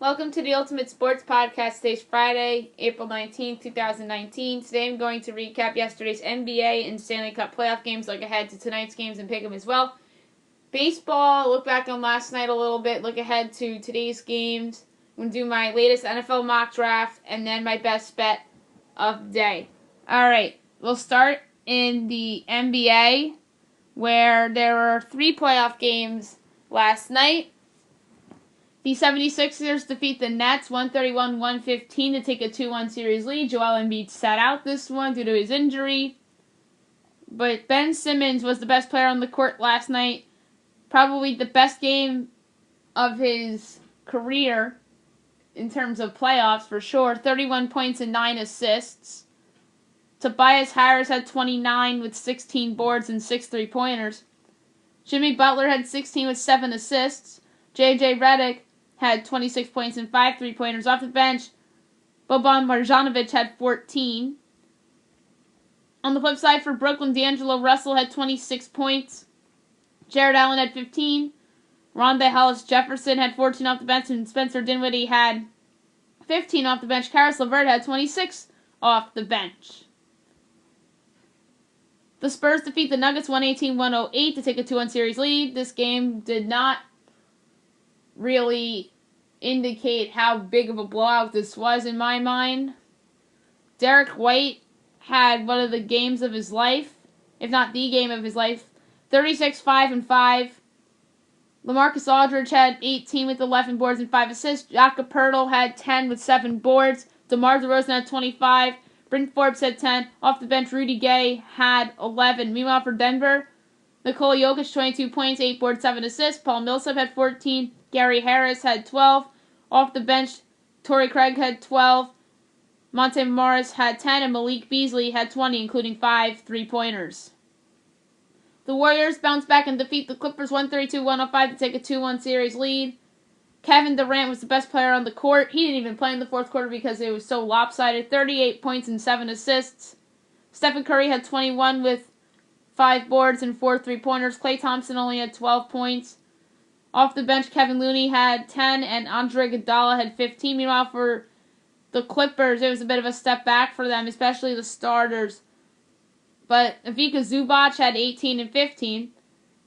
Welcome to the Ultimate Sports Podcast. Today's Friday, April 19th, 2019. Today I'm going to recap yesterday's NBA and Stanley Cup playoff games, look ahead to tonight's games, and pick them as well. Baseball, look back on last night a little bit, look ahead to today's games. I'm going to do my latest NFL mock draft, and then my best bet of the day. Alright, we'll start in the NBA, where there were 3 playoff games last night. The 76ers defeat the Nets 131-115 to take a 2-1 series lead. Joel Embiid sat out this one due to his injury. But Ben Simmons was the best player on the court last night. Probably the best game of his career in terms of playoffs for sure. 31 points and 9 assists. Tobias Harris had 29 with 16 boards and 6 three-pointers. Jimmy Butler had 16 with 7 assists. J.J. Redick had 26 points and 5 three-pointers. Off the bench, Boban Marjanovic had 14. On the flip side for Brooklyn, D'Angelo Russell had 26 points. Jared Allen had 15. Rondé Hollis-Jefferson had 14 off the bench, and Spencer Dinwiddie had 15 off the bench. Karis LeVert had 26 off the bench. The Spurs defeat the Nuggets 118-108 to take a 2-1 series lead. This game did not really indicate how big of a blowout this was in my mind. Derek White had one of the games of his life, if not the game of his life. 36, 5, and 5. LaMarcus Aldridge had 18 with 11 boards and 5 assists. Jakob Poeltl had 10 with 7 boards. DeMar DeRozan had 25. Bryn Forbes had 10. Off the bench, Rudy Gay had 11. Meanwhile, for Denver, Nikola Jokic, 22 points, 8 boards, 7 assists. Paul Millsap had 14. Gary Harris had 12. Off the bench, Torrey Craig had 12. Monte Morris had 10. And Malik Beasley had 20, including 5 three-pointers. The Warriors bounced back and defeat the Clippers 132-105 to take a 2-1 series lead. Kevin Durant was the best player on the court. He didn't even play in the fourth quarter because it was so lopsided. 38 points and 7 assists. Stephen Curry had 21 with 5 boards and 4 three-pointers. Klay Thompson only had 12 points. Off the bench, Kevin Looney had 10 and Andre Iguodala had 15. Meanwhile, for the Clippers, it was a bit of a step back for them, especially the starters. But Ivica Zubac had 18 and 15.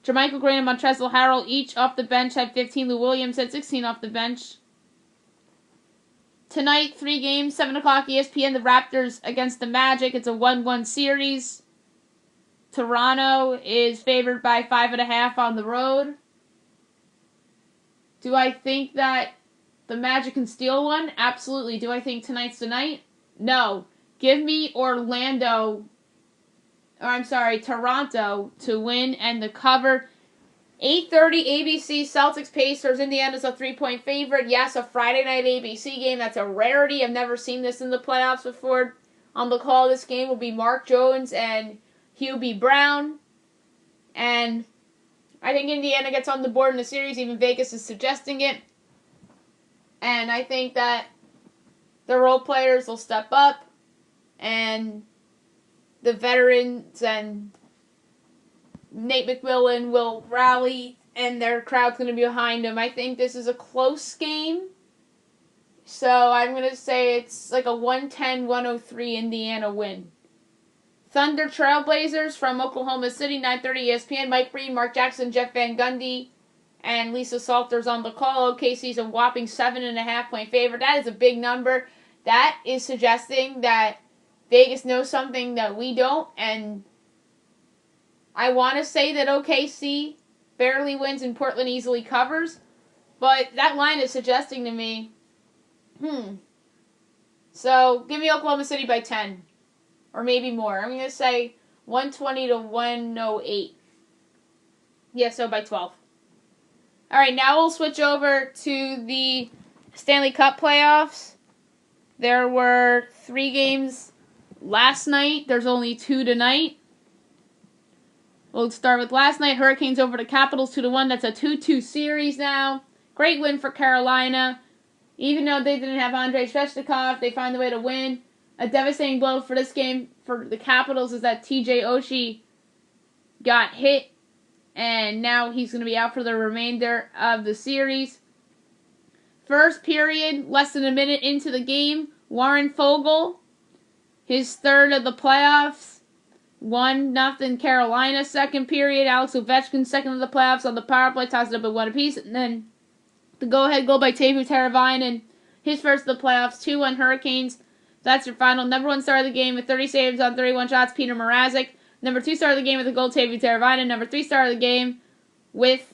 Jermichael Green and Montrezl Harrell each off the bench had 15. Lou Williams had 16 off the bench. Tonight, 3 games, 7 o'clock ESPN, the Raptors against the Magic. It's a 1-1 series. Toronto is favored by 5.5 on the road. Do I think that the Magic can steal one? Absolutely. Do I think tonight's the night? No. Give me Toronto to win and the cover. 8:30 ABC, Celtics Pacers. Indiana's a 3-point favorite. Yes, a Friday night ABC game. That's a rarity. I've never seen this in the playoffs before. On the call of this game will be Mark Jones and Hugh B. Brown. And I think Indiana gets on the board in the series. Even Vegas is suggesting it. And I think that the role players will step up. And the veterans and Nate McMillan will rally. And their crowd's going to be behind them. I think this is a close game. So I'm going to say it's like a 110-103 Indiana win. Thunder Trailblazers from Oklahoma City, 9:30 ESPN. Mike Breen, Mark Jackson, Jeff Van Gundy, and Lisa Salters on the call. OKC's a whopping 7.5-point favorite. That is a big number. That is suggesting that Vegas knows something that we don't, and I want to say that OKC barely wins and Portland easily covers, but that line is suggesting to me, So, give me Oklahoma City by 10. Or maybe more. I'm going to say 120-108. Yeah, so by 12. Alright, now we'll switch over to the Stanley Cup playoffs. There were 3 games last night. There's only 2 tonight. We'll start with last night. Hurricanes over the Capitals 2-1. That's a 2-2 series now. Great win for Carolina. Even though they didn't have Andrei Svechnikov, they find a way to win. A devastating blow for this game for the Capitals is that TJ Oshie got hit, and now he's going to be out for the remainder of the series. First period, less than a minute into the game, Warren Fogle, his third of the playoffs, 1-0 Carolina. Second period, Alex Ovechkin, second of the playoffs on the power play, ties it up at 1 apiece. And then the go-ahead goal by Teuvo Teravainen, his first of the playoffs, 2-1 Hurricanes. That's your final. Number 1 star of the game with 30 saves on 31 shots, Peter Mrazek. Number 2 star of the game with a goal, Teuvo Teravainen. Number 3 star of the game with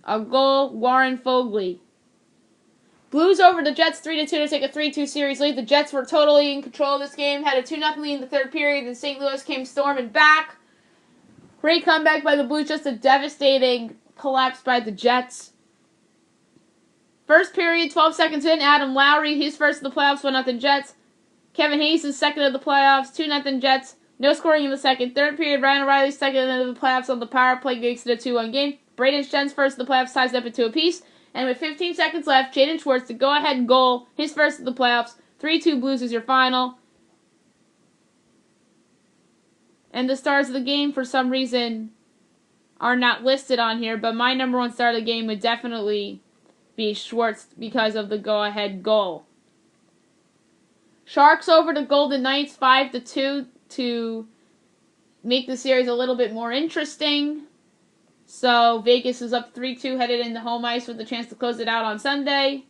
a goal, Warren Fogle. Blues over the Jets 3-2 to take a 3-2 series lead. The Jets were totally in control of this game, had a 2-0 lead in the third period, and St. Louis came storming back. Great comeback by the Blues, just a devastating collapse by the Jets. First period, 12 seconds in, Adam Lowry, his first of the playoffs, 1-0 Jets. Kevin Hayes, his second of the playoffs, 2-0 Jets. No scoring in the second. Third period, Ryan O'Reilly's second of the playoffs on the power play makes it a 2-1 game. Braden Schen's first of the playoffs ties it up at 2 apiece. And with 15 seconds left, Jaden Schwartz, the go-ahead goal, his first of the playoffs. 3-2 Blues is your final. And the stars of the game, for some reason, are not listed on here. But my number 1 star of the game would definitely be Schwartz because of the go-ahead goal. Sharks over the Golden Knights 5-2 to make the series a little bit more interesting. So Vegas is up 3-2 headed into home ice with a chance to close it out on Sunday.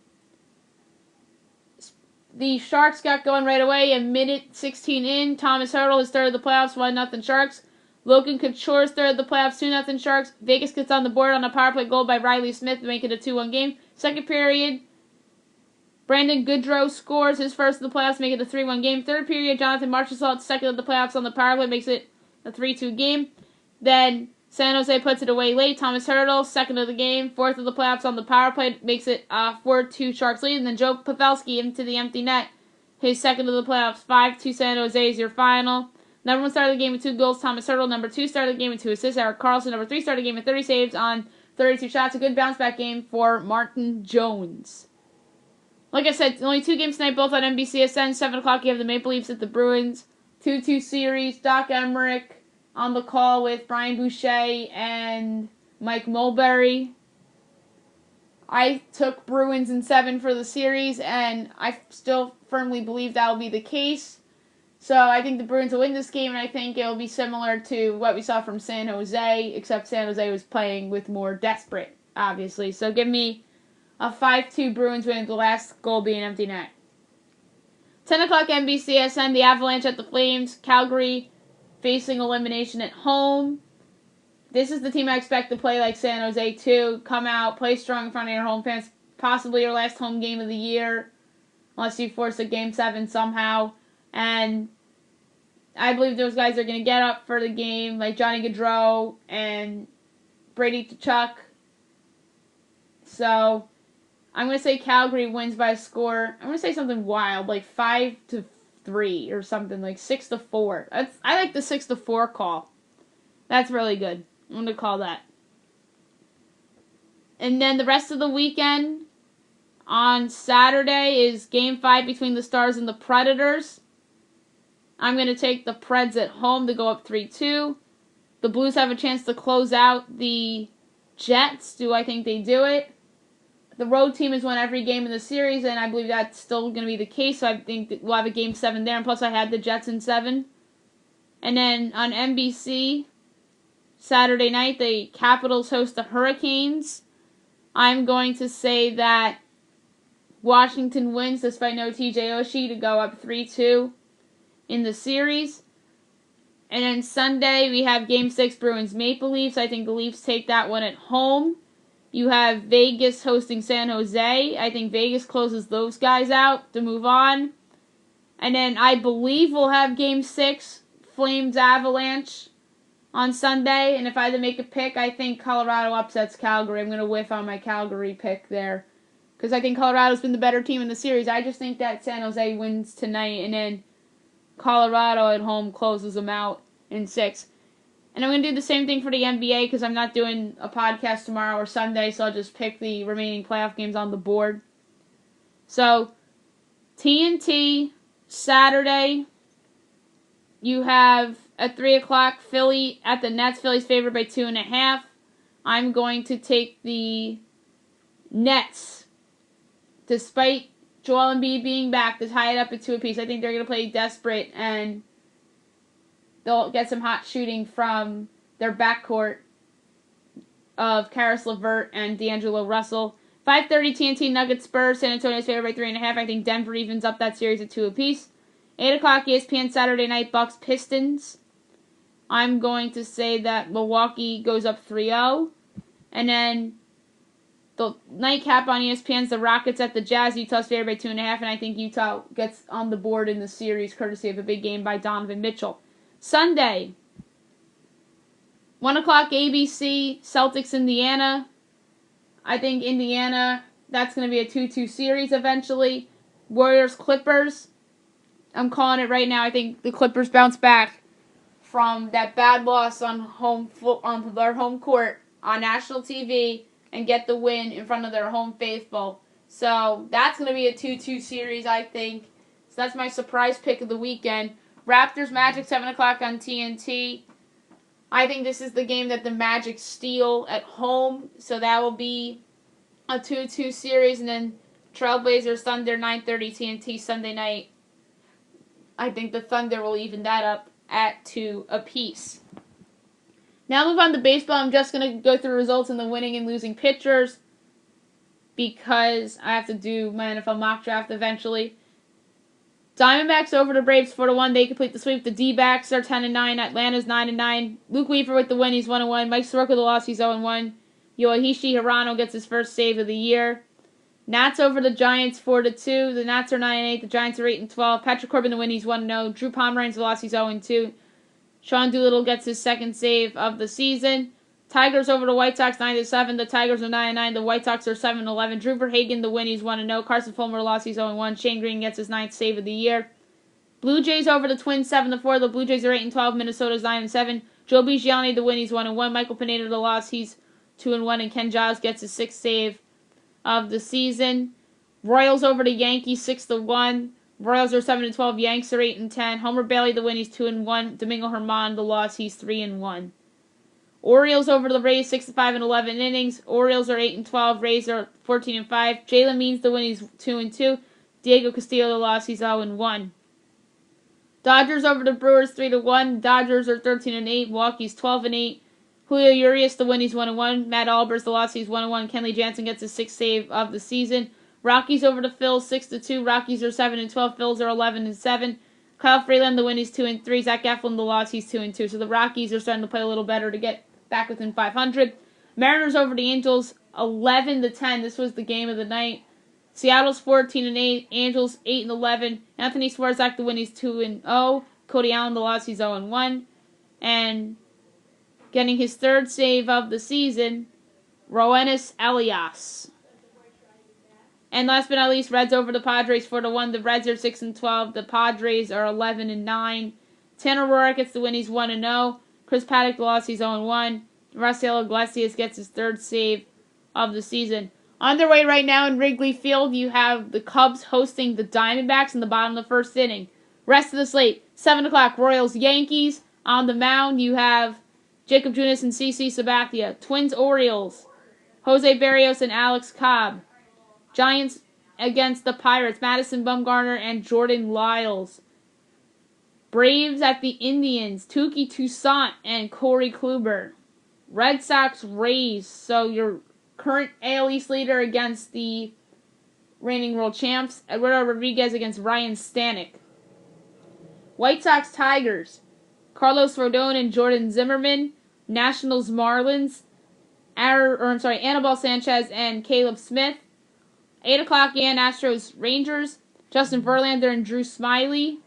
The Sharks got going right away. A minute 16 in, Thomas Hertl, his third of the playoffs, 1-0 Sharks. Logan Couture's third of the playoffs, 2-0 Sharks. Vegas gets on the board on a power play goal by Riley Smith to make it a 2-1 game. Second period, Brandon Goodrow scores his first of the playoffs, make it a 3-1 game. Third period, Jonathan Marchessault, second of the playoffs on the power play, makes it a 3-2 game. Then San Jose puts it away late. Thomas Hertl, second of the game, fourth of the playoffs on the power play, makes it a 4-2 Sharks lead. And then Joe Pavelski into the empty net, his second of the playoffs, 5-2 San Jose is your final. Number 1 star of the game with 2 goals, Thomas Hertl. Number 2 star of the game with 2 assists, Erik Karlsson. Number 3 star of the game with 30 saves on 32 shots. A good bounce-back game for Martin Jones. Like I said, only 2 games tonight, both on NBCSN. 7 o'clock, you have the Maple Leafs at the Bruins. 2-2 series. Doc Emmerich on the call with Brian Boucher and Mike Mulberry. I took Bruins in 7 for the series, and I still firmly believe that will be the case. So I think the Bruins will win this game, and I think it will be similar to what we saw from San Jose, except San Jose was playing with more desperate, obviously. So give me a 5-2 Bruins win, the last goal being empty net. 10 o'clock NBCSN, the Avalanche at the Flames. Calgary facing elimination at home. This is the team I expect to play like San Jose too. Come out, play strong in front of your home fans. Possibly your last home game of the year, unless you force a Game 7 somehow. And I believe those guys are going to get up for the game, like Johnny Gaudreau and Brady Tkachuk. So I'm going to say Calgary wins by a score. I'm going to say something wild, like 5-3 or something, like 6-4. I like the 6-4 call. That's really good. I'm going to call that. And then the rest of the weekend, on Saturday, is Game 5 between the Stars and the Predators. I'm going to take the Preds at home to go up 3-2. The Blues have a chance to close out the Jets. Do I think they do it? The road team has won every game in the series, and I believe that's still going to be the case. So I think that we'll have a Game 7 there. And plus, I had the Jets in 7. And then on NBC, Saturday night, the Capitals host the Hurricanes. I'm going to say that Washington wins, despite no TJ Oshie, to go up 3-2 in the series. And then Sunday, we have Game 6 Bruins Maple Leafs. I think the Leafs take that one at home. You have Vegas hosting San Jose. I think Vegas closes those guys out to move on. And then I believe we'll have Game 6 Flames Avalanche on Sunday. And if I had to make a pick, I think Colorado upsets Calgary. I'm going to whiff on my Calgary pick there, because I think Colorado's been the better team in the series. I just think that San Jose wins tonight, and then Colorado at home closes them out in 6. And I'm going to do the same thing for the NBA, because I'm not doing a podcast tomorrow or Sunday, so I'll just pick the remaining playoff games on the board. So, TNT, Saturday, you have at 3 o'clock Philly at the Nets. Philly's favored by 2.5. I'm going to take the Nets despite Joel Embiid being back, to tie it up at 2 apiece. I think they're going to play desperate, and they'll get some hot shooting from their backcourt of Karis LeVert and D'Angelo Russell. 5:30 TNT Nuggets Spurs. San Antonio's favored by 3.5. I think Denver evens up that series at 2 apiece. 8 o'clock ESPN Saturday night Bucks Pistons. I'm going to say that Milwaukee goes up 3-0. And then the nightcap on ESPN's the Rockets at the Jazz. Utah's favored by 2.5. And I think Utah gets on the board in the series courtesy of a big game by Donovan Mitchell. Sunday, 1 o'clock ABC, Celtics, Indiana. I think Indiana, that's going to be a 2-2 series eventually. Warriors, Clippers. I'm calling it right now. I think the Clippers bounce back from that bad loss on their home court on national TV and get the win in front of their home faithful. So that's going to be a 2-2 series, I think. So that's my surprise pick of the weekend. Raptors, Magic, 7 o'clock on TNT. I think this is the game that the Magic steal at home, so that will be a 2-2 series. And then Trailblazers, Thunder, 9:30 TNT Sunday night. I think the Thunder will even that up at 2 apiece. Now move on to baseball. I'm just going to go through results in the winning and losing pitchers because I have to do my NFL mock draft eventually. Diamondbacks over the Braves 4-1. They complete the sweep. The D-backs are 10-9. Atlanta's 9-9. Luke Weaver with the win. He's 1-1. Mike Soroka the loss. He's 0-1. Yoichi Hirano gets his first save of the year. Nats over the Giants 4-2. The Nats are 9-8. The Giants are 8-12. Patrick Corbin the win. He's 1-0. Drew Pomeranz the loss. He's 0-2. Sean Doolittle gets his second save of the season. Tigers over the White Sox 9-7. The Tigers are 9-9. The White Sox are 7-11. Drew Verhagen the win. He's 1-0. Carson Fulmer loss. He's 0-1. Shane Green gets his ninth save of the year. Blue Jays over the Twins 7-4. The Blue Jays are 8-12. Minnesota's 9-7. Joe Bigiani the win. He's 1-1. Michael Pineda the loss. He's 2-1. And Ken Giles gets his sixth save of the season. Royals over the Yankees 6-1. Royals are 7-12. Yanks are 8-10. Homer Bailey the win. He's 2-1. Domingo Herman the loss. He's 3-1. Orioles over the Rays 6-5 in 11 innings. Orioles are 8-12. Rays are 14-5. Jalen Means the win. He's 2-2. Diego Castillo the loss. He's 0-1. Dodgers over the Brewers 3-1. Dodgers are 13-8. Milwaukee's 12-8. Julio Urias the win. He's 1-1. Matt Albers the loss. He's 1-1. Kenley Jansen gets his sixth save of the season. Rockies over the Phils 6-2. Rockies are 7-12. Phils are 11-7. Kyle Freeland the win. He's 2-3. Zach Eflin the loss. He's 2-2. So the Rockies are starting to play a little better to get back within 500. Mariners over the Angels 11-10. This was the game of the night. Seattle's 14-8. Angels 8-11. Anthony Swarzak the win. He's 2-0. Cody Allen the loss. He's 0-1. And getting his third save of the season, Roenis Elias. And last but not least, Reds over the Padres 4-1. The Reds are 6-12. The Padres are 11-9. Tanner Roark gets the win. He's 1-0. Chris Paddock the loss. He's 0-1. Rafael Iglesias gets his third save of the season. Underway right now in Wrigley Field, you have the Cubs hosting the Diamondbacks in the bottom of the first inning. Rest of the slate, 7 o'clock, Royals, Yankees. On the mound, you have Jacob Junis and CC Sabathia. Twins, Orioles, Jose Barrios and Alex Cobb. Giants against the Pirates, Madison Bumgarner and Jordan Lyles. Braves at the Indians, Touki Toussaint and Corey Kluber. Red Sox, Rays, so your current AL East leader against the reigning world champs. Eduardo Rodriguez against Ryan Stanek. White Sox, Tigers, Carlos Rodon and Jordan Zimmerman. Nationals, Marlins, Anibal Sanchez and Caleb Smith. 8 o'clock, Astros, Rangers, Justin Verlander and Drew Smyly.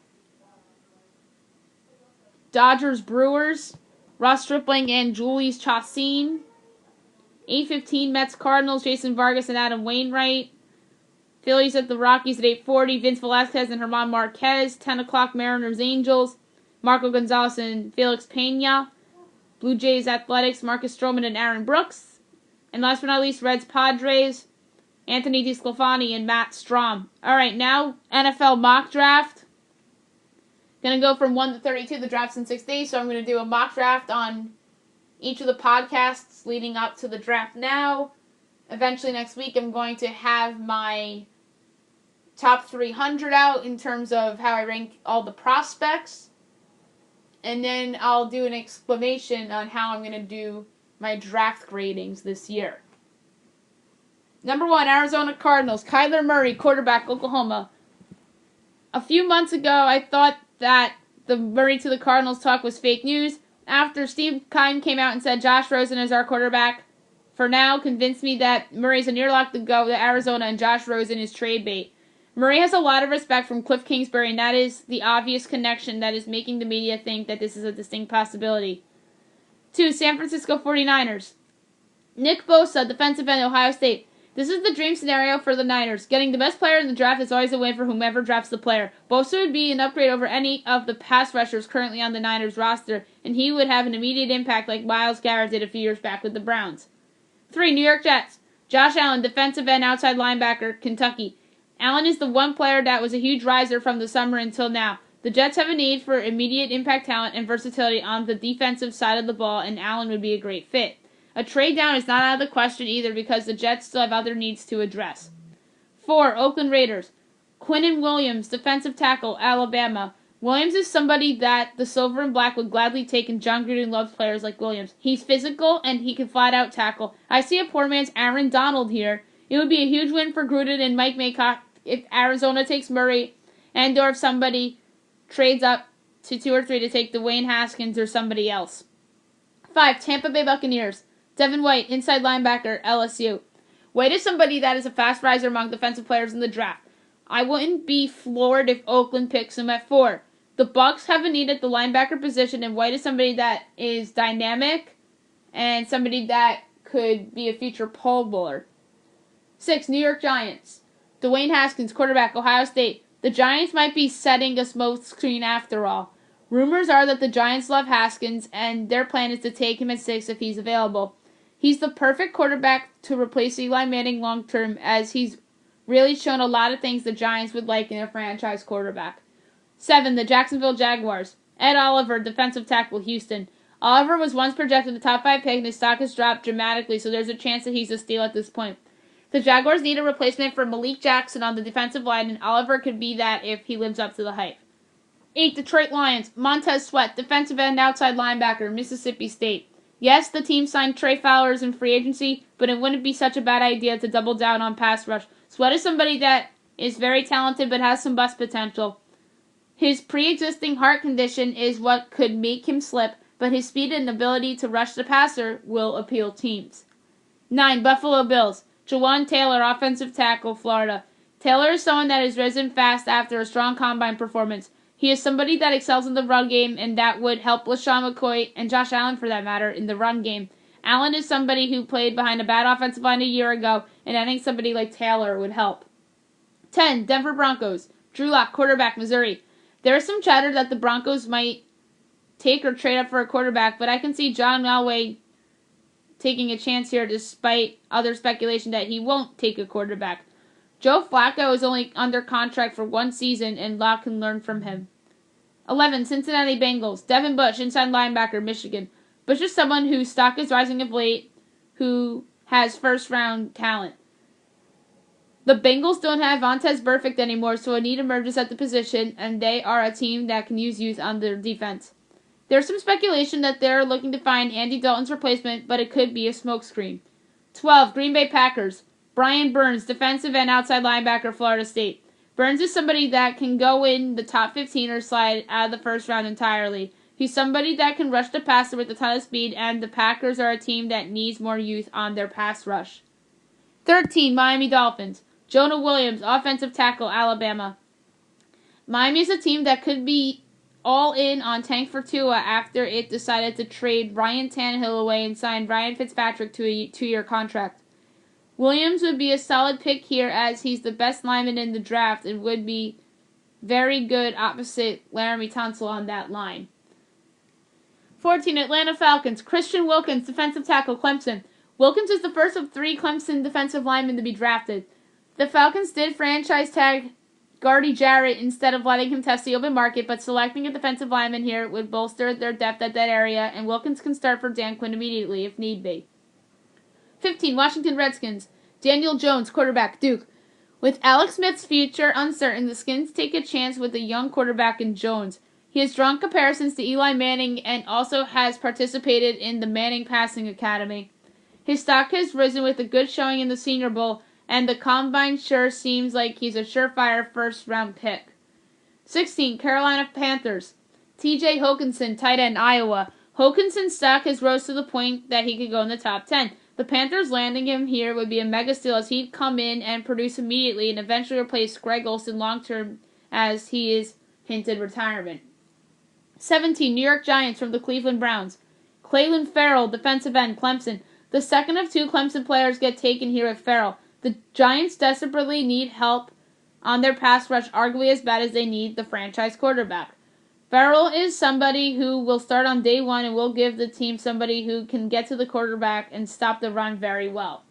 Dodgers, Brewers, Ross Stripling and Julius Chassin. 8:15, Mets, Cardinals, Jason Vargas and Adam Wainwright. Phillies at the Rockies at 8:40, Vince Velasquez and German Marquez. 10 o'clock, Mariners, Angels, Marco Gonzalez and Felix Pena. Blue Jays, Athletics, Marcus Stroman and Aaron Brooks. And last but not least, Reds, Padres, Anthony DeSclafani and Matt Strom. Alright, now NFL mock draft. Going to go from 1 to 32. The draft's in 6 days, so I'm going to do a mock draft on each of the podcasts leading up to the draft now. Eventually next week, I'm going to have my top 300 out in terms of how I rank all the prospects. And then I'll do an explanation on how I'm going to do my draft gradings this year. Number 1, Arizona Cardinals. Kyler Murray, quarterback, Oklahoma. A few months ago, I thought that the Murray to the Cardinals talk was fake news. After Steve Keim came out and said Josh Rosen is our quarterback, for now convinced me that Murray's a near lock to go to Arizona and Josh Rosen is trade bait. Murray has a lot of respect from Cliff Kingsbury, and that is the obvious connection that is making the media think that this is a distinct possibility. 2, San Francisco 49ers. Nick Bosa, defensive end, Ohio State. This is the dream scenario for the Niners. Getting the best player in the draft is always a win for whomever drafts the player. Bosa would be an upgrade over any of the pass rushers currently on the Niners roster, and he would have an immediate impact like Myles Garrett did a few years back with the Browns. 3, New York Jets. Josh Allen, defensive end, outside linebacker, Kentucky. Allen is the one player that was a huge riser from the summer until now. The Jets have a need for immediate impact talent and versatility on the defensive side of the ball, and Allen would be a great fit. A trade down is not out of the question either because the Jets still have other needs to address. 4, Oakland Raiders. Quinnen Williams, defensive tackle, Alabama. Williams is somebody that the Silver and Black would gladly take, and John Gruden loves players like Williams. He's physical, and he can flat out tackle. I see a poor man's Aaron Donald here. It would be a huge win for Gruden and Mike Maycock if Arizona takes Murray, and or if somebody trades up to 2 or 3 to take Dwayne Haskins or somebody else. 5, Tampa Bay Buccaneers. Devin White, inside linebacker, LSU. White is somebody that is a fast riser among defensive players in the draft. I wouldn't be floored if Oakland picks him at 4. The Bucs have a need at the linebacker position, and White is somebody that is dynamic and somebody that could be a future Pro Bowler. 6, New York Giants. Dwayne Haskins, quarterback, Ohio State. The Giants might be setting a smoke screen after all. Rumors are that the Giants love Haskins, and their plan is to take him at 6 if he's available. He's the perfect quarterback to replace Eli Manning long term, as he's really shown a lot of things the Giants would like in a franchise quarterback. 7, the Jacksonville Jaguars. Ed Oliver, defensive tackle, Houston. Oliver was once projected the top 5 pick, and his stock has dropped dramatically, so there's a chance that he's a steal at this point. The Jaguars need a replacement for Malik Jackson on the defensive line, and Oliver could be that if he lives up to the hype. 8, Detroit Lions. Montez Sweat, defensive end, outside linebacker, Mississippi State. Yes, the team signed Trey Flowers in free agency, but it wouldn't be such a bad idea to double down on pass rush. Sweat is somebody that is very talented but has some bust potential. His pre-existing heart condition is what could make him slip, but his speed and ability to rush the passer will appeal teams. 9, Buffalo Bills. Jawan Taylor, offensive tackle, Florida. Taylor is someone that has risen fast after a strong combine performance. He is somebody that excels in the run game, and that would help LaShawn McCoy and Josh Allen, for that matter, in the run game. Allen is somebody who played behind a bad offensive line a year ago, and I think somebody like Taylor would help. 10, Denver Broncos. Drew Lock, quarterback, Missouri. There is some chatter that the Broncos might take or trade up for a quarterback, but I can see John Elway taking a chance here despite other speculation that he won't take a quarterback. Joe Flacco is only under contract for 1 season, and Locke can learn from him. 11, Cincinnati Bengals. Devin Bush, inside linebacker, Michigan. Bush is someone whose stock is rising of late, who has first-round talent. The Bengals don't have Vontaze Burfict anymore, so a need emerges at the position, and they are a team that can use youth on their defense. There's some speculation that they're looking to find Andy Dalton's replacement, but it could be a smokescreen. 12, Green Bay Packers. Brian Burns, defensive end, outside linebacker, Florida State. Burns is somebody that can go in the top 15 or slide out of the first round entirely. He's somebody that can rush the passer with a ton of speed, and the Packers are a team that needs more youth on their pass rush. 13, Miami Dolphins. Jonah Williams, offensive tackle, Alabama. Miami is a team that could be all in on Tank for Tua after it decided to trade Ryan Tannehill away and sign Ryan Fitzpatrick to a 2-year contract. Williams would be a solid pick here as he's the best lineman in the draft and would be very good opposite Laramie Tunsil on that line. 14, Atlanta Falcons. Christian Wilkins, defensive tackle, Clemson. Wilkins is the first of 3 Clemson defensive linemen to be drafted. The Falcons did franchise tag Gardy Jarrett instead of letting him test the open market, but selecting a defensive lineman here would bolster their depth at that area, and Wilkins can start for Dan Quinn immediately if need be. 15, Washington Redskins. Daniel Jones, quarterback, Duke. With Alex Smith's future uncertain, the Skins take a chance with a young quarterback in Jones. He has drawn comparisons to Eli Manning and also has participated in the Manning Passing Academy. His stock has risen with a good showing in the Senior Bowl, and the Combine sure seems like he's a surefire first-round pick. 16. Carolina Panthers. T.J. Hockenson, tight end, Iowa. Hokinson's stock has rose to the point that he could go in the top 10. The Panthers landing him here would be a mega steal as he'd come in and produce immediately and eventually replace Greg Olsen long-term as he is hinted retirement. 17. New York Giants from the Cleveland Browns. Clelin Ferrell, defensive end, Clemson. The second of two Clemson players get taken here with Ferrell. The Giants desperately need help on their pass rush, arguably as bad as they need the franchise quarterback. Ferrell is somebody who will start on day one and will give the team somebody who can get to the quarterback and stop the run very well.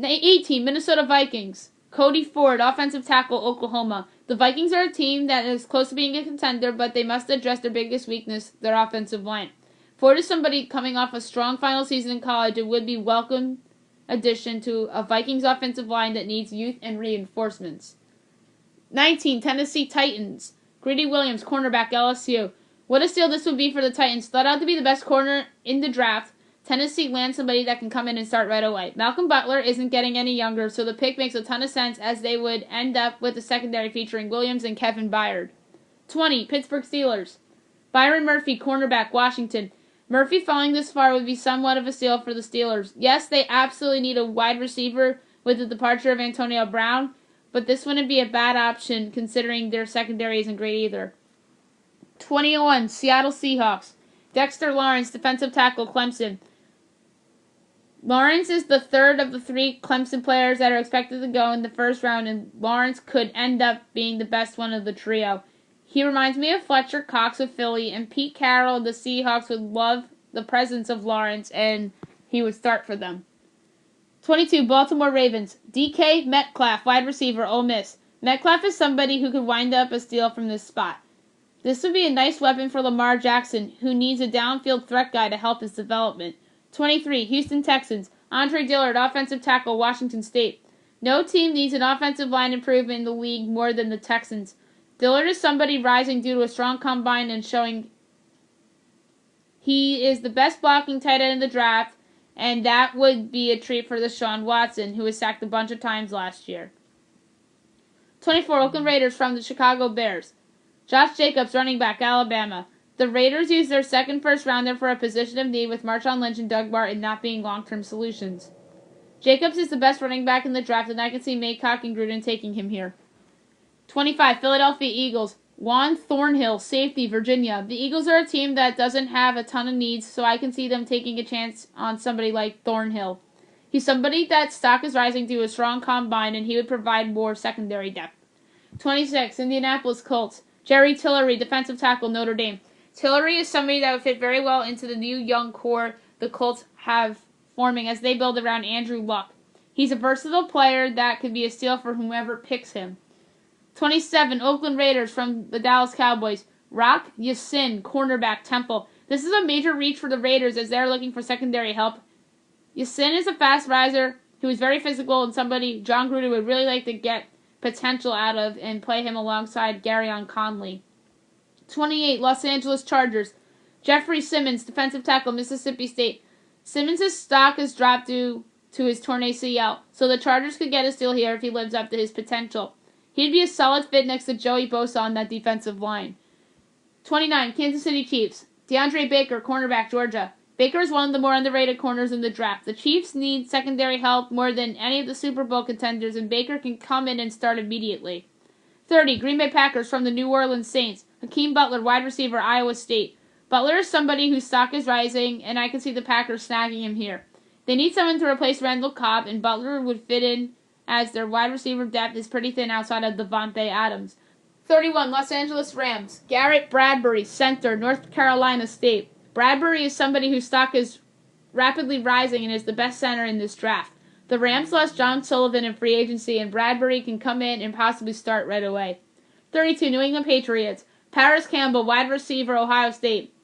18. Minnesota Vikings. Cody Ford, offensive tackle, Oklahoma. The Vikings are a team that is close to being a contender, but they must address their biggest weakness, their offensive line. Ford is somebody coming off a strong final season in college and would be a welcome addition to a Vikings offensive line that needs youth and reinforcements. 19. Tennessee Titans. Greedy Williams, cornerback, LSU. What a steal this would be for the Titans. Thought out to be the best corner in the draft. Tennessee lands somebody that can come in and start right away. Malcolm Butler isn't getting any younger, so the pick makes a ton of sense as they would end up with a secondary featuring Williams and Kevin Byard. 20. Pittsburgh Steelers. Byron Murphy, cornerback, Washington. Murphy falling this far would be somewhat of a steal for the Steelers. Yes, they absolutely need a wide receiver with the departure of Antonio Brown, but this wouldn't be a bad option considering their secondary isn't great either. 21. Seattle Seahawks. Dexter Lawrence, defensive tackle, Clemson. Lawrence is the third of the three Clemson players that are expected to go in the first round, and Lawrence could end up being the best one of the trio. He reminds me of Fletcher Cox of Philly, and Pete Carroll of the Seahawks would love the presence of Lawrence, and he would start for them. 22. Baltimore Ravens. DK Metcalf, wide receiver, Ole Miss. Metcalf is somebody who could wind up a steal from this spot. This would be a nice weapon for Lamar Jackson, who needs a downfield threat guy to help his development. 23. Houston Texans. Andre Dillard, offensive tackle, Washington State. No team needs an offensive line improvement in the league more than the Texans. Dillard is somebody rising due to a strong combine and showing he is the best blocking tight end in the draft, and that would be a treat for Deshaun Watson, who was sacked a bunch of times last year. 24. Oakland Raiders from the Chicago Bears. Josh Jacobs, running back, Alabama. The Raiders used their second first-rounder for a position of need with Marshawn Lynch and Doug Martin not being long-term solutions. Jacobs is the best running back in the draft, and I can see Maycock and Gruden taking him here. 25. Philadelphia Eagles. Juan Thornhill, safety, Virginia. The Eagles are a team that doesn't have a ton of needs, so I can see them taking a chance on somebody like Thornhill. He's somebody that stock is rising to a strong combine, and he would provide more secondary depth. 26. Indianapolis Colts. Jerry Tillery, defensive tackle, Notre Dame. Tillery is somebody that would fit very well into the new young core the Colts have forming as they build around Andrew Luck. He's a versatile player that could be a steal for whomever picks him. 27. Oakland Raiders from the Dallas Cowboys. Rock Ya-Sin, cornerback, Temple. This is a major reach for the Raiders as they're looking for secondary help. Ya-Sin is a fast riser who is very physical and somebody John Gruden would really like to get potential out of and play him alongside Garyon Conley. 28. Los Angeles Chargers. Jeffrey Simmons, defensive tackle, Mississippi State. Simmons' stock has dropped due to his torn ACL, so the Chargers could get a steal here if he lives up to his potential. He'd be a solid fit next to Joey Bosa on that defensive line. 29. Kansas City Chiefs. DeAndre Baker, cornerback, Georgia. Baker is one of the more underrated corners in the draft. The Chiefs need secondary help more than any of the Super Bowl contenders, and Baker can come in and start immediately. 30. Green Bay Packers from the New Orleans Saints. Hakeem Butler, wide receiver, Iowa State. Butler is somebody whose stock is rising, and I can see the Packers snagging him here. They need someone to replace Randall Cobb, and Butler would fit in as their wide receiver depth is pretty thin outside of Devontae Adams. 31. Los Angeles Rams. Garrett Bradbury, center, North Carolina State. Bradbury is somebody whose stock is rapidly rising and is the best center in this draft. The Rams lost John Sullivan in free agency, and Bradbury can come in and possibly start right away. 32. New England Patriots. Paris Campbell, wide receiver, Ohio State.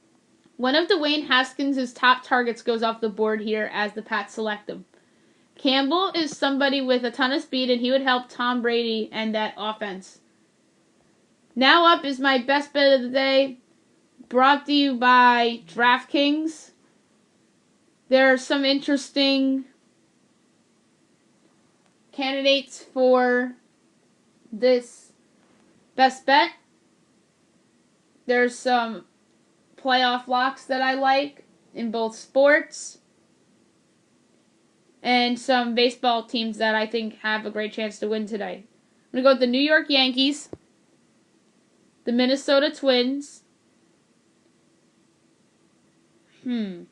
One of Dwayne Haskins' top targets goes off the board here as the Pats select him. Campbell is somebody with a ton of speed, and he would help Tom Brady and that offense. Now up is my best bet of the day, brought to you by DraftKings. There are some interesting candidates for this best bet. There's some playoff locks that I like in both sports, and some baseball teams that I think have a great chance to win today. I'm going to go with the New York Yankees, the Minnesota Twins, the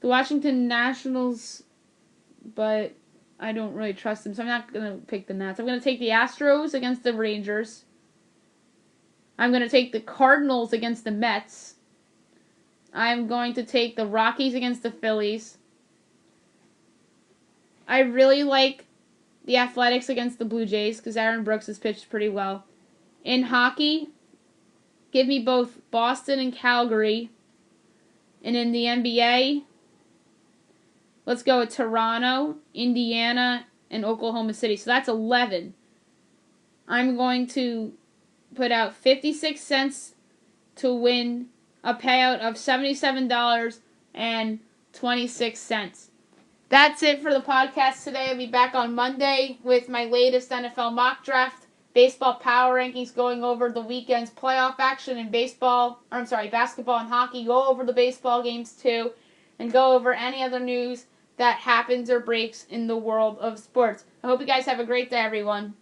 Washington Nationals, but I don't really trust them, so I'm not going to pick the Nats. I'm going to take the Astros against the Rangers. I'm going to take the Cardinals against the Mets. I'm going to take the Rockies against the Phillies. I really like the Athletics against the Blue Jays because Aaron Brooks has pitched pretty well. In hockey, give me both Boston and Calgary. And in the NBA, let's go with Toronto, Indiana, and Oklahoma City. So that's 11. I'm going to put out 56 cents to win a payout of $77.26. That's it for the podcast today. I'll be back on Monday with my latest NFL mock draft. Baseball power rankings, going over the weekend's playoff action in basketball and hockey. Go over the baseball games too, and go over any other news that happens or breaks in the world of sports. I hope you guys have a great day, everyone.